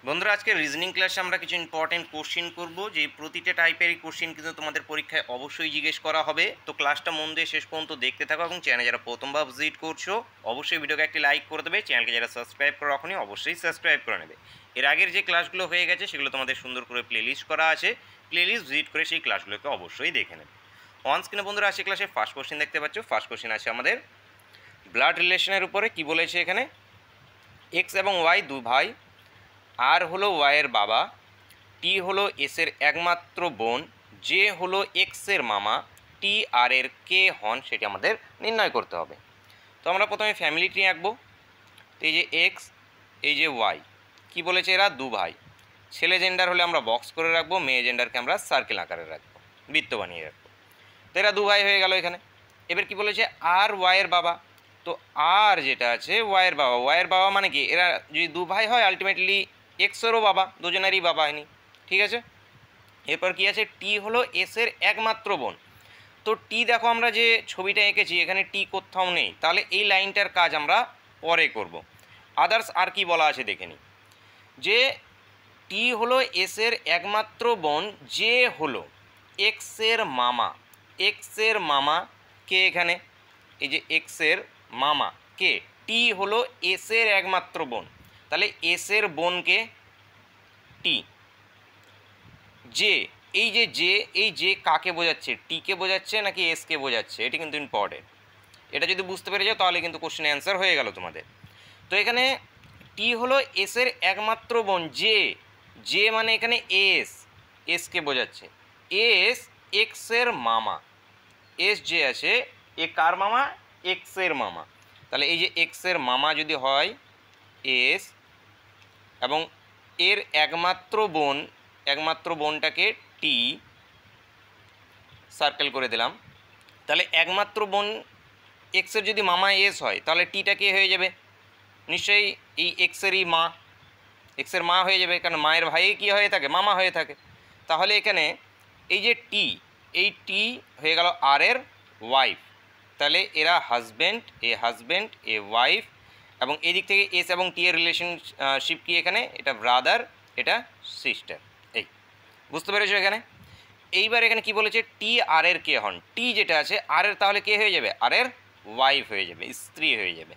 বন্ধুরা আজকে রিজনিং ক্লাসে আমরা কিছু ইম্পর্টেন্ট কোশ্চেন করব, যে প্রতিটা টাইপেরই কোশ্চেন কিন্তু তোমাদের পরীক্ষায় অবশ্যই জিজ্ঞেস করা হবে। তো ক্লাসটা মন দিয়ে শেষ পর্যন্ত দেখতে থাকো, এবং চ্যানেলে যারা প্রথমবার ভিজিট করছো অবশ্যই ভিডিওকে একটি লাইক করে দেবে। চ্যানেলকে যারা সাবস্ক্রাইব করে রাখোনি অবশ্যই সাবস্ক্রাইব করে নেবে। এর আগের যে ক্লাসগুলো হয়ে গেছে সেগুলো তোমাদের সুন্দর করে প্লেলিস্ট করা আছে, প্লেলিস্ট ভিজিট করে সেই ক্লাসগুলোকে অবশ্যই দেখে নেবে। অন স্ক্রিনে বন্ধুরা আজকে ক্লাসের ফার্স্ট কোশ্চেন দেখতে পাচ্ছ। ফার্স্ট কোশ্চেন আছে আমাদের ব্লাড রিলেশনের উপরে। কি বলেছে এখানে? এক্স এবং ওয়াই দু ভাই, আর হলো ওয়াইয়ের বাবা, টি হলো এসের একমাত্র বোন, জে হলো এক্সের মামা, টি আর এর কে হন সেটি আমাদের নির্ণয় করতে হবে। তো আমরা প্রথমে ফ্যামিলি ট্রি আঁকবো। তো এই যে এক্স, এই যে ওয়াই, কি বলেছে এরা দু ভাই। ছেলে জেন্ডার হলে আমরা বক্স করে রাখবো, মেয়ে জেন্ডারকে আমরা সার্কেল আকারে রাখবো, বৃত্ত বানিয়ে রাখবো। তো এরা দু ভাই হয়ে গেল এখানে। এবার কি বলেছে? আর ওয়াইয়ের বাবা। তো আর যেটা আছে ওয়াইয়ের বাবা, ওয়াইয়ের বাবা মানে কি? এরা যদি দু ভাই হয় আলটিমেটলি এক্সেরও বাবা, দুজনেরই বাবা হয়নি, ঠিক আছে। এরপর কি আছে? টি হলো এসের একমাত্র বোন। তো টি দেখো আমরা যে ছবিটা এঁকেছি এখানে টি কোথাও নেই, তাহলে এই লাইনটার কাজ আমরা পরে করব। আদার্স আর কি বলা আছে দেখে নিই। যে টি হলো এসের একমাত্র বোন, যে হলো এক্সের মামা। এক্সের মামা কে এখানে? এই যে এক্সের মামা কে? টি হলো এসের একমাত্র বোন, তাহলে এসের বোনকে টি। যে এই যে এই যে কাকে বোঝাচ্ছে? টিকে বোঝাচ্ছে নাকি এসকে বোঝাচ্ছে? এটি কিন্তু ইম্পর্টেন্ট। এটা যদি বুঝতে পেরে যাও তাহলে কিন্তু কোশ্চেন অ্যান্সার হয়ে গেল তোমাদের। তো এখানে টি হলো এসের একমাত্র বোন, যে যে মানে এখানে এস, এসকে বোঝাচ্ছে। এস এক্সের মামা, এস যে আছে এ কার মামা? এক্সের মামা। তাহলে এই যে এক্সের মামা যদি হয় এস, এবং এর একমাত্র বোন, একমাত্র বোনটাকে টি, সার্কেল করে দিলাম। তাহলে একমাত্র বোন এক্সের যদি মামা এস হয় তাহলে টিটা কে হয়ে যাবে? নিশ্চয়ই এই এক্সেরই মা, এক্সের মা হয়ে যাবে, কারণ মায়ের ভাই কি হয়ে থাকে? মামা হয়ে থাকে। তাহলে এখানে এই যে টি, এই টি হয়ে গেল আর এর ওয়াইফ। তাহলে এরা হাজব্যান্ড, এ ওয়াইফ, এবং এই দিক থেকে এস এবং টি এর রিলেশনশিপ কি এখানে? এটা ব্রাদার, এটা সিস্টার। এই বুঝতে পেরেছো এখানে? এইবার এখানে কি বলেছে? টি আর এর কে হন। টি যেটা আছে আর এর তাহলে কে হয়ে যাবে? আর এর ওয়াইফ হয়ে যাবে, স্ত্রী হয়ে যাবে।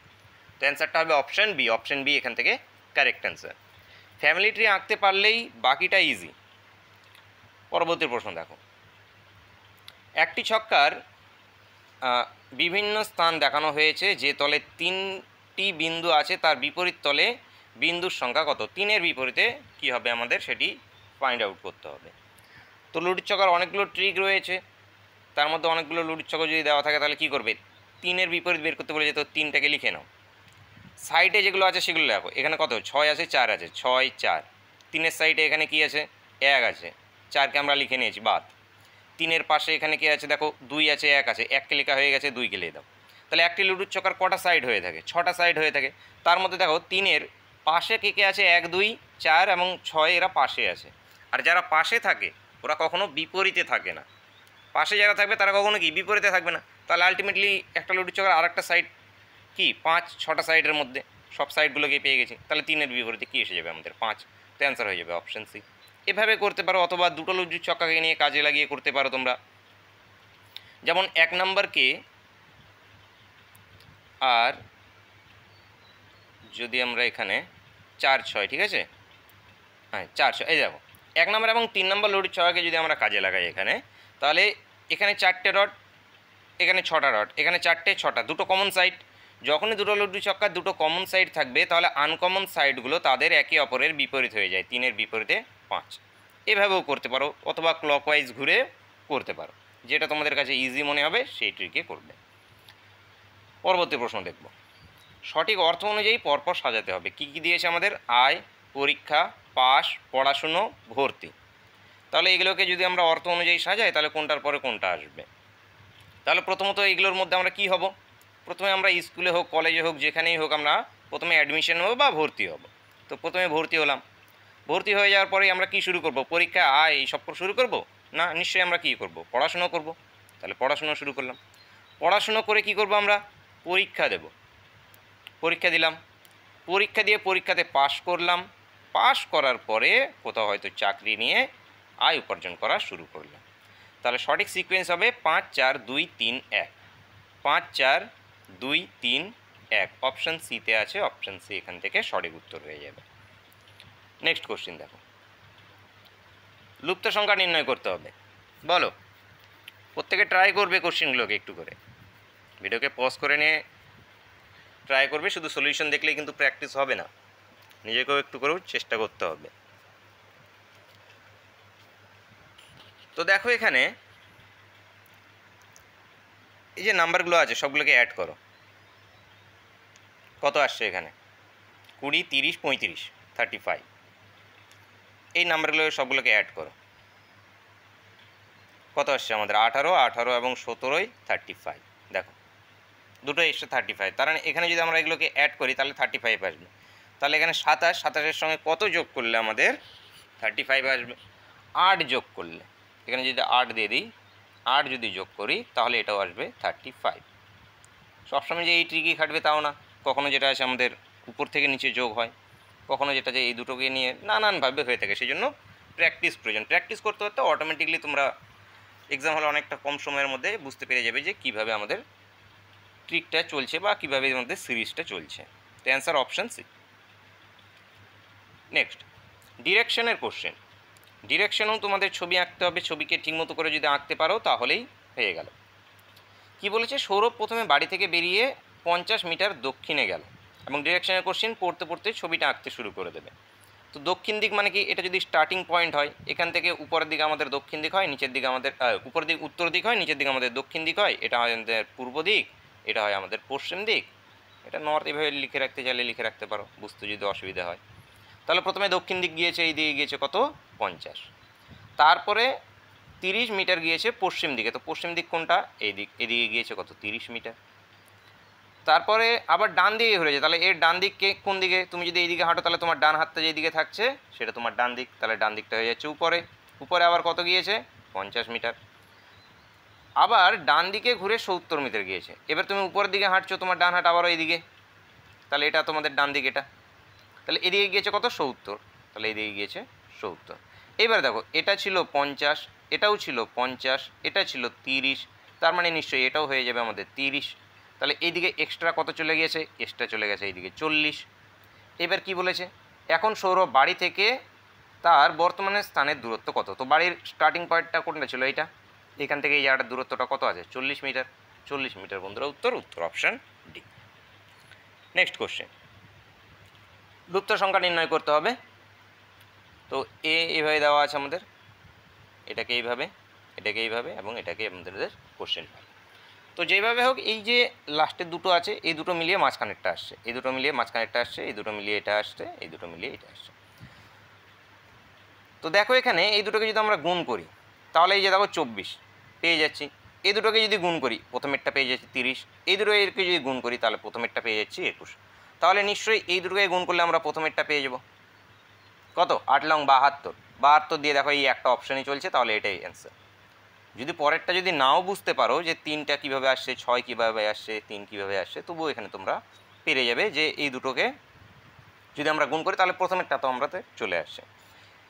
তো অ্যান্সারটা হবে অপশান বি। অপশান বি এখান থেকে কারেক্ট অ্যান্সার। ফ্যামিলি ট্রি আঁকতে পারলেই বাকিটা ইজি। পরবর্তী প্রশ্ন দেখো। একটি ছক্কার বিভিন্ন স্থান দেখানো হয়েছে, যে তলে তিনটি বিন্দু আছে তার বিপরীত তলে বিন্দুর সংখ্যা কত? তিনের বিপরীতে কি হবে আমাদের সেটি ফাইন্ড আউট করতে হবে। তো লুডির ছক্কার অনেকগুলো ট্রিক রয়েছে, তার মধ্যে অনেকগুলো লুডির ছক্কা যদি দেওয়া থাকে তাহলে কী করবে? তিনের বিপরীত বের করতে বলে, যেত তিনটাকে লিখে নাও। সাইডে যেগুলো আছে সেগুলো দেখো। এখানে কত? 6 আছে, 4 আছে, 6 4। তিনের সাইডে এখানে কি আছে? 1 আছে, 4কে আমরা লিখে নিয়েছি বাদ। তিনের পাশে এখানে কি আছে? দেখো 2 আছে, 1 আছে, 1কে লেখা হয়ে গেছে, 2কে লিখে দাও। তাহলে একটি লুডুর ছক্কার কটা সাইড হয়ে থাকে? 6টা সাইড হয়ে থাকে। তার মধ্যে দেখো তিনের পাশে কে কে আছে? 1 2 4 এবং 6, এরা পাশে আছে। আর যারা পাশে থাকে ওরা কখনো বিপরীতে থাকে না। পাশে যারা থাকবে তারা কখনো কি বিপরীতে থাকবে না। তাহলে আলটিমেটলি একটা লুডুর ছক্কার আর একটা সাইড কি 5 6টা সাইডের মধ্যে সব সাইডগুলোকে পেয়ে গেছি। তাহলে তিনের বিপরীতে কী এসে যাবে আমাদের? 5। তো অ্যান্সার হয়ে যাবে অপশান সি। এভাবে করতে পারো, অথবা দুটো লুডুর ছক্কাকে নিয়ে কাজে লাগিয়ে করতে পারো তোমরা। যেমন 1 নাম্বার কে আর যদি আমরা এখানে 4 6, ঠিক আছে, হ্যাঁ 4 6, এই দেখো 1 নাম্বার এবং 3 নাম্বার লুডুর ছক্কাকে যদি আমরা কাজে লাগাই এখানে, তাহলে এখানে 4টে রড, এখানে 6টা রড, এখানে 4টে 6টা, দুটো কমন সাইড। যখনই দুটো লুডু ছক্কার দুটো কমন সাইড থাকবে তাহলে আনকমন সাইডগুলো তাদের একে অপরের বিপরীত হয়ে যায়, 3-এর বিপরীতে 5। এভাবেও করতে পারো, অথবা ক্লকওয়াইজ ঘুরে করতে পারো, যেটা তোমাদের কাছে ইজি মনে হবে সেই ট্রিকে করবে। পরবর্তী প্রশ্ন দেখব। সঠিক অর্থ অনুযায়ী পরপর সাজাতে হবে। কি কি দিয়েছে আমাদের? আয়, পরীক্ষা, পাস, পড়াশুনো, ভর্তি। তাহলে এগুলোকে যদি আমরা অর্থ অনুযায়ী সাজাই তাহলে কোনটার পরে কোনটা আসবে? তাহলে প্রথমত এইগুলোর মধ্যে আমরা কি হব? প্রথমে আমরা স্কুলে হোক, কলেজে হোক, যেখানেই হোক আমরা প্রথমে অ্যাডমিশন হব বা ভর্তি হব। তো প্রথমে ভর্তি হলাম। ভর্তি হয়ে যাওয়ার পরেই আমরা কি শুরু করব? পরীক্ষা, আয়, এই সব শুরু করব না, নিশ্চয়ই আমরা কি করব? পড়াশুনো করব। তাহলে পড়াশুনো শুরু করলাম। পড়াশুনো করে কি করব? আমরা পরীক্ষা দেব। পরীক্ষা দিলাম। পরীক্ষা দিয়ে পরীক্ষাতে পাশ করলাম। পাস করার পরে কোথাও হয়তো চাকরি নিয়ে আয় উপার্জন করা শুরু করলে। তাহলে সঠিক সিকোয়েন্স হবে 5 4 2 3 1, 5 4 2 3 1। অপশান সিতে আছে, অপশান সি এখান থেকে সঠিক উত্তর হয়ে যাবে। নেক্সট কোশ্চেন দেখো, লুপ্ত সংখ্যা নির্ণয় করতে হবে। বলো, প্রত্যেকে ট্রাই করবে কোশ্চেনগুলোকে একটু করে, ভিডিওকে পজ করে নিয়ে ট্রাই করবে। শুধু সলিউশন দেখলেই কিন্তু প্র্যাকটিস হবে না, নিজেকেও একটু করেও চেষ্টা করতে হবে। তো দেখো এখানে এই যে নাম্বারগুলো আছে সবগুলোকে অ্যাড করো। কত আসছে এখানে? 20, 30, 35, 35। এই নাম্বারগুলো সবগুলোকে অ্যাড করো। কত আসছে আমাদের? 18, 18 এবং 17ই 35। দেখো দুটো এসছে 35। তার মানে এখানে যদি আমরা এগুলোকে অ্যাড করি তাহলে 35 আসবে। তাহলে এখানে 27, 27-এর সঙ্গে কত যোগ করলে আমাদের 35 আসবে? 8 যোগ করলে, এখানে যদি 8 দিয়ে দিই, 8 যদি যোগ করি তাহলে এটাও আসবে 35। সবসময় যে এই ট্রিকই খাটবে তাও না, কখনো যেটা আছে আমাদের উপর থেকে নিচে যোগ হয়, কখনো যেটা যে এই দুটোকে নিয়ে নানানভাবে হয়ে থাকে। সেই জন্য প্র্যাকটিস প্রয়োজন। প্র্যাকটিস করতে করতে অটোমেটিকলি তোমরা এক্সাম হলে অনেকটা কম সময়ের মধ্যে বুঝতে পেরে যাবে যে কীভাবে আমাদের ট্রিকটা চলছে বা কীভাবে আমাদের সিরিজটা চলছে। তো অ্যান্সার অপশান সি। নেক্সট, ডিরেকশনের কোশ্চেন। ডিরেকশনেও তোমাদের ছবি আঁকতে হবে। ছবিকে ঠিকমতো করে যদি আঁকতে পারো তাহলেই হয়ে গেল। কি বলেছে? সৌরভ প্রথমে বাড়ি থেকে বেরিয়ে 50 মিটার দক্ষিণে গেল এবং ডিরেকশনের কোশ্চেন পড়তে পড়তে ছবিটা আঁকতে শুরু করে দেবে। তো দক্ষিণ দিক মানে কি? এটা যদি স্টার্টিং পয়েন্ট হয়, এখান থেকে উপরের দিকে আমাদের দক্ষিণ দিক হয়, নিচের দিকে আমাদের উপরের দিক উত্তর দিক হয়, নিচের দিকে আমাদের দক্ষিণ দিক হয়। এটা হয় আমাদের পূর্ব দিক, এটা হয় আমাদের পশ্চিম দিক, এটা নর্থ। এভাবে লিখে রাখতে চাইলে লিখে রাখতে পারো, বুঝতে যদি অসুবিধা হয়। তাহলে প্রথমে দক্ষিণ দিক গিয়েছে, এই দিকে গিয়েছে কত? 50। তারপরে 30 মিটার গিয়েছে পশ্চিম দিকে। তো পশ্চিম দিক কোনটা? এই দিক। এদিকে গিয়েছে কত? 30 মিটার। তারপরে আবার ডান দিকে ঘুরেছে। তাহলে এর ডান দিককে কোন দিকে? তুমি যদি এইদিকে হাঁটো তাহলে তোমার ডান হাতটা যেদিকে থাকছে সেটা তোমার ডান দিক। তাহলে ডান দিকটা হয়ে যাচ্ছে উপরে। উপরে আবার কত গিয়েছে? 50 মিটার। আবার ডান দিকে ঘুরে 70 মিটার গিয়েছে। এবার তুমি উপরের দিকে হাঁটছো, তোমার ডান হাত আবারও এইদিকে, তাহলে এটা তোমাদের ডান দিক। এটা তাহলে এদিকে গিয়েছে কত? 70। তাহলে এদিকে গিয়েছে 70। এবার দেখো, এটা ছিল 50, এটাও ছিল 50, এটা ছিল 30, তার মানে নিশ্চয়ই এটাও হয়ে যাবে আমাদের 30। তাহলে এইদিকে এক্সট্রা কত চলে গিয়েছে? এক্সট্রা চলে গেছে এইদিকে 40। এবার কি বলেছে? এখন সৌরভ বাড়ি থেকে তার বর্তমানে স্থানের দূরত্ব কত? তো বাড়ির স্টার্টিং পয়েন্টটা কোনটা ছিল? এইটা। এখান থেকে এই জায়গাটার দূরত্বটা কত আছে? 40 মিটার। 40 মিটার বন্ধুরা উত্তর অপশান ডি। নেক্সট কোশ্চেন, লুপ্ত সংখ্যা নির্ণয় করতে হবে। তো এইভাবে দেওয়া আছে আমাদের, এটাকে এইভাবে, এটাকে এইভাবে এবং এটাকে আমাদের কোশ্চেন। তো যেভাবে হোক এই যে লাস্টের দুটো আছে, এই দুটো মিলিয়ে মাঝখানেরটা আসছে, এই দুটো মিলিয়ে মাঝখানেরটা আসছে, এই দুটো মিলিয়ে এটা আসছে, এই দুটো মিলিয়ে এটা আসছে। তো দেখো এখানে এই দুটোকে যদি আমরা গুণ করি তাহলে এই যে দেখো 24 পেয়ে যাচ্ছি। এই দুটোকে যদি গুণ করি প্রথমেরটা পেয়ে যাচ্ছি 30। এই দুটোকে যদি গুণ করি তাহলে প্রথমেরটা পেয়ে যাচ্ছি 21। তাহলে নিশ্চয়ই এই দুটোকে গুণ করলে আমরা প্রথমেরটা পেয়ে যাব কত? 8 লং 72। 72 দিয়ে দেখো এই একটা অপশানই চলছে, তাহলে এটাই অ্যান্সার। যদি পরেরটা যদি নাও বুঝতে পারো যে 3টা কীভাবে আসছে, 6 কীভাবে আসছে, 3 কীভাবে আসছে, তবুও এখানে তোমরা পেরে যাবে যে এই দুটোকে যদি আমরা গুণ করি তাহলে প্রথমেরটা তো আমরাতে চলে আসছে।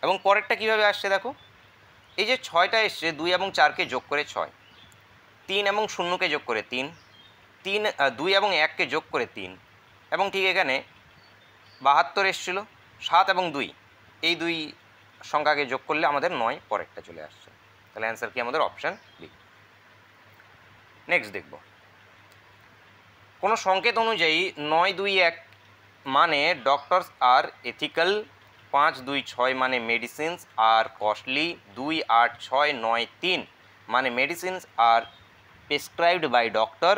এবং পরেরটা কীভাবে আসছে দেখো, এই যে 6টা এসছে 2 এবং 4কে যোগ করে 6, 3 এবং 0কে যোগ করে 3, 2 এবং 1কে যোগ করে 3, এবং ঠিক এখানে 72 এসেছিলো 7 এবং 2, এই দুই সংখ্যাকে যোগ করলে আমাদের 9 পরেরটা চলে আসছে। তাহলে অ্যান্সার কি আমাদের? Option B. নেক্সট দেখব, কোনো সংকেত অনুযায়ী 9, 2, 1 মানে ডক্টরস আর এথিক্যাল, 5, 2, 6 মানে মেডিসিনস আর কস্টলি, 2, 8, 6, 9, 3 মানে মেডিসিনস আর প্রেসক্রাইবড বাই ডক্টর।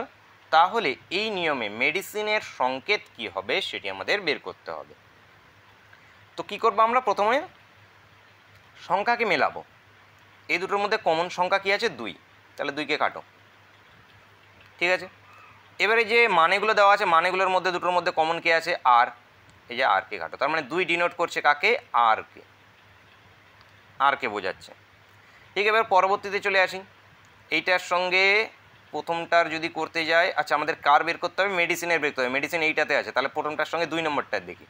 তাহলে এই নিয়মে মেডিসিনের সংকেত কি হবে সেটি আমাদের বের করতে হবে। তো কি করব আমরা? প্রথমে সংখ্যাকে মেলাবো। এই দুটোর মধ্যে কমন সংখ্যা কি আছে? 2। তাহলে 2কে কাটো, ঠিক আছে। এবারে যে মানেগুলো দেওয়া আছে, মানেগুলোর মধ্যে দুটোর মধ্যে কমন কে আছে? আর। এই যে আরকে কাটো, তার মানে 2 ডিনোট করছে কাকে? আরকে, আরকে বোঝাচ্ছে। ঠিক, এবার পরবর্তীতে চলে আসি। এইটার সঙ্গে প্রথমটার যদি করতে যাই, আচ্ছা আমাদের কার বের করতে হবে? মেডিসিনের বের করতে হবে। মেডিসিন এইটাতে আছে, তাহলে প্রথমটার সঙ্গে 2 নম্বরটার দেখি।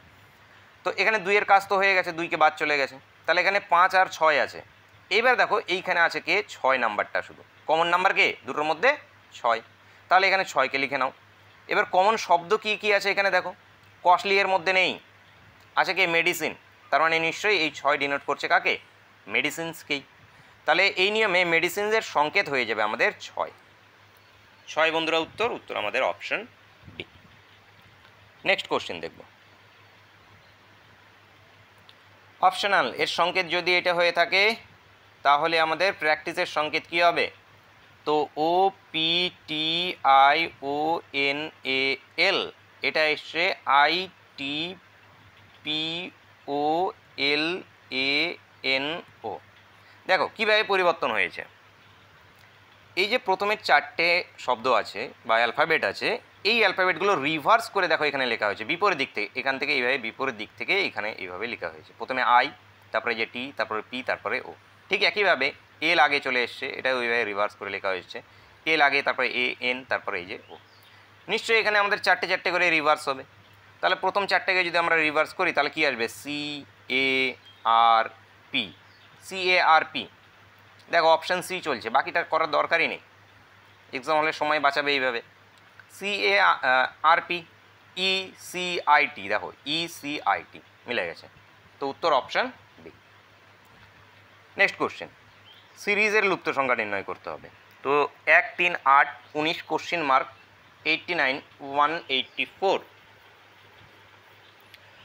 তো এখানে 2 এর কাজ তো হয়ে গেছে, 2কে বাদ চলে গেছে, তাহলে এখানে 5 আর 6 আছে। এইবার দেখো এইখানে আছে কে 6 নাম্বারটা, শুধু কমন নাম্বার কে দুটোর মধ্যে 6, তাহলে এখানে 6কে লিখে নাও। এবার কমন শব্দ কি কি আছে এখানে দেখো, কস্টলি এর মধ্যে নেই, আছে কে মেডিসিন, তার মানে নিশ্চয়ই এই 6 ডিনোট করছে কাকে, মেডিসিনসকেই। তাহলে এই নিয়মে মেডিসিনসের সংকেত হয়ে যাবে আমাদের 6 বন্ধুরা, উত্তর আমাদের অপশন বি। নেক্সট কোশ্চেন দেখব, অপশনাল এর সংকেত যদি এটা হয়ে থাকে তাহলে আমাদের প্র্যাকটিসের সংকেত কি হবে, তো OPTIONAL, এটা এসছে ITPOLANO। দেখো কীভাবে পরিবর্তন হয়েছে, এই যে প্রথমের 4টে শব্দ আছে বা অ্যালফাবেট আছে, এই অ্যালফাবেটগুলো রিভার্স করে দেখো এখানে লেখা হয়েছে বিপরীত দিক থেকে, এখান থেকে এইভাবে বিপরীত দিক থেকে এখানে এইভাবে লেখা হয়েছে, প্রথমে আই, তারপরে যে টি, তারপরে পি, তারপরে ও। ঠিক একইভাবে এল আগে চলে এসছে, এটা ওইভাবে রিভার্স করে লেখা হয়েছে, এল আগে, তারপরে এন, তারপরে এই যে ও। নিশ্চয়ই এখানে আমাদের 4টে করে রিভার্স হবে, তাহলে প্রথম 4টেকে যদি আমরা রিভার্স করি তাহলে কি আসবে, CARP। দেখো অপশান সি চলছে, বাকিটা করার দরকারই নেই, এক্সাম হলে সময় বাঁচাবে এইভাবে। CARP, ECIT, দেখো ECIT মিলে গেছে, তো উত্তর অপশান বি। নেক্সট কোশ্চেন, সিরিজের লুপ্ত সংখ্যা নির্ণয় করতে হবে। তো 1, 3, 8, 19 কোশ্চেন মার্ক 89, 184।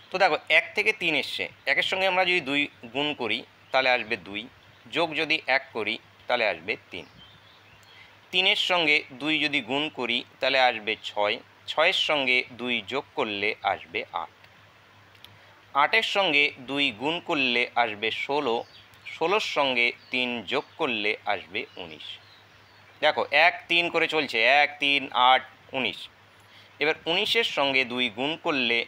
তো দেখো 1 থেকে 3 এসছে, 1-এর সঙ্গে আমরা যদি 2 গুণ করি তাহলে আসবে 2, যোগ যদি 1 করি তাহলে আসবে 3, 3-এর সঙ্গে 2 যদি গুণ করি তাহলে আসবে 6, 6-এর সঙ্গে 2 যোগ করলে আসবে 8, 8-এর সঙ্গে 2 গুণ করলে আসবে 16, 16-এর সঙ্গে 3 যোগ করলে আসবে 19। দেখো 1, 3 করে চলছে, 1, 3, 8, 19। এবার 19-এর সঙ্গে 2 গুণ করলে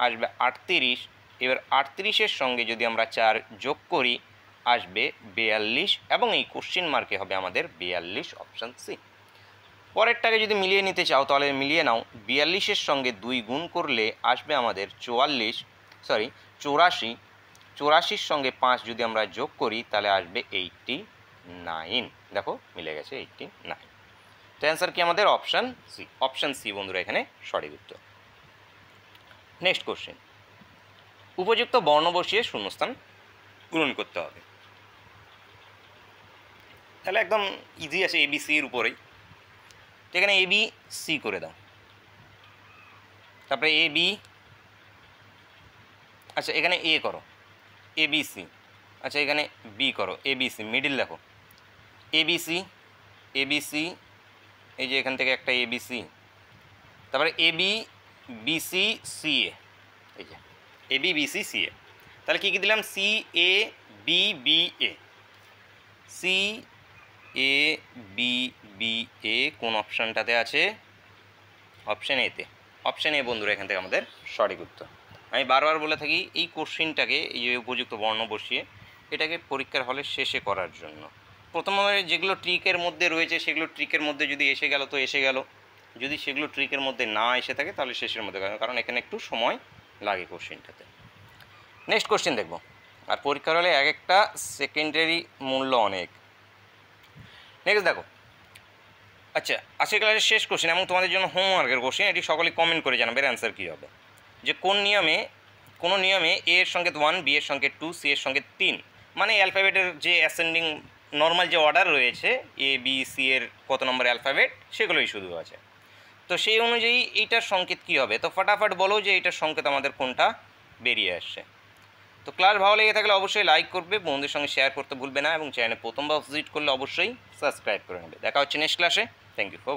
আসবে 38, এবার 38-এর সঙ্গে যদি আমরা 4 যোগ করি আসবে 42, এবং এই কোশ্চেন মার্কে হবে আমাদের 42, অপশান সি। পরেরটাকে যদি মিলিয়ে নিতে চাও তাহলে মিলিয়ে নাও, 42-এর সঙ্গে 2 গুণ করলে আসবে আমাদের 84, 84-র সঙ্গে 5 যদি আমরা যোগ করি তাহলে আসবে 89। দেখো মিলে গেছে 89, তো অ্যান্সার কি আমাদের অপশান সি। অপশান সি বন্ধুরা এখানে সঠিক উত্তর। নেক্সট কোশ্চেন, উপযুক্ত বর্ণ বসিয়ে শূন্যস্থান পূরণ করতে হবে। তাহলে একদম ইজি আছে, ABC এর উপরেই, তো এখানে ABC করে দাও, তারপরে AB, আচ্ছা এখানে A করো, ABC, আচ্ছা এখানে B করো, ABC, মিডিল দেখো ABC, এই যে এখান থেকে একটা ABC, তারপরে AB, BC, CA, এই যে AB, BC, CA। তাহলে কী কী দিলাম, CABBA, CABBA কোন অপশানটাতে আছে, অপশান এতে, অপশান এ বন্ধুরা এখান থেকে আমাদের সঠিক উত্তর। আমি বারবার বলে থাকি এই কোশ্চিনটাকে, এই যে উপযুক্ত বর্ণ বসিয়ে, এটাকে পরীক্ষার হলে শেষে করার জন্য। প্রথমে যেগুলো ট্রিকের মধ্যে রয়েছে সেগুলো ট্রিকের মধ্যে যদি এসে গেল তো এসে গেল, যদি সেগুলো ট্রিকের মধ্যে না এসে থাকে তাহলে শেষের মধ্যে, কারণ এখানে একটু সময় লাগে কোশ্চিনটাতে। নেক্সট কোশ্চিন দেখব, আর পরীক্ষার হলে এক একটা সেকেন্ডারি মূল্য অনেক। নেক্সট দেখো, আচ্ছা আজকের ক্লাসের শেষ কোশ্চেন এবং তোমাদের জন্য হোমওয়ার্কের কোশ্চেন, এটি সকলেই কমেন্ট করে জানাবে অ্যান্সার কী হবে, যে কোনো নিয়মে A এর সঙ্গে 1, B এর সঙ্গে 2, C এর সঙ্গে 3, মানে অ্যালফাবেটের যে অ্যাসেন্ডিং নর্মাল যে অর্ডার রয়েছে A, B, C এর কত নম্বর অ্যালফাবেট সেগুলোই শুধু আছে, তো সেই অনুযায়ী এইটার সংকেত কী হবে, তো ফটাফট বলো যে এইটার সংকেত আমাদের কোনটা বেরিয়ে আসছে। তো ক্লাস ভালো লেগে থাকলে অবশ্যই লাইক করবে, বন্ধুদের সঙ্গে শেয়ার করতে ভুলবে না, এবং চ্যানেলে প্রথমবার ভিজিট করলে অবশ্যই সাবস্ক্রাইব করে নেবে। দেখা হচ্ছে নেক্সট ক্লাসে। Thank you for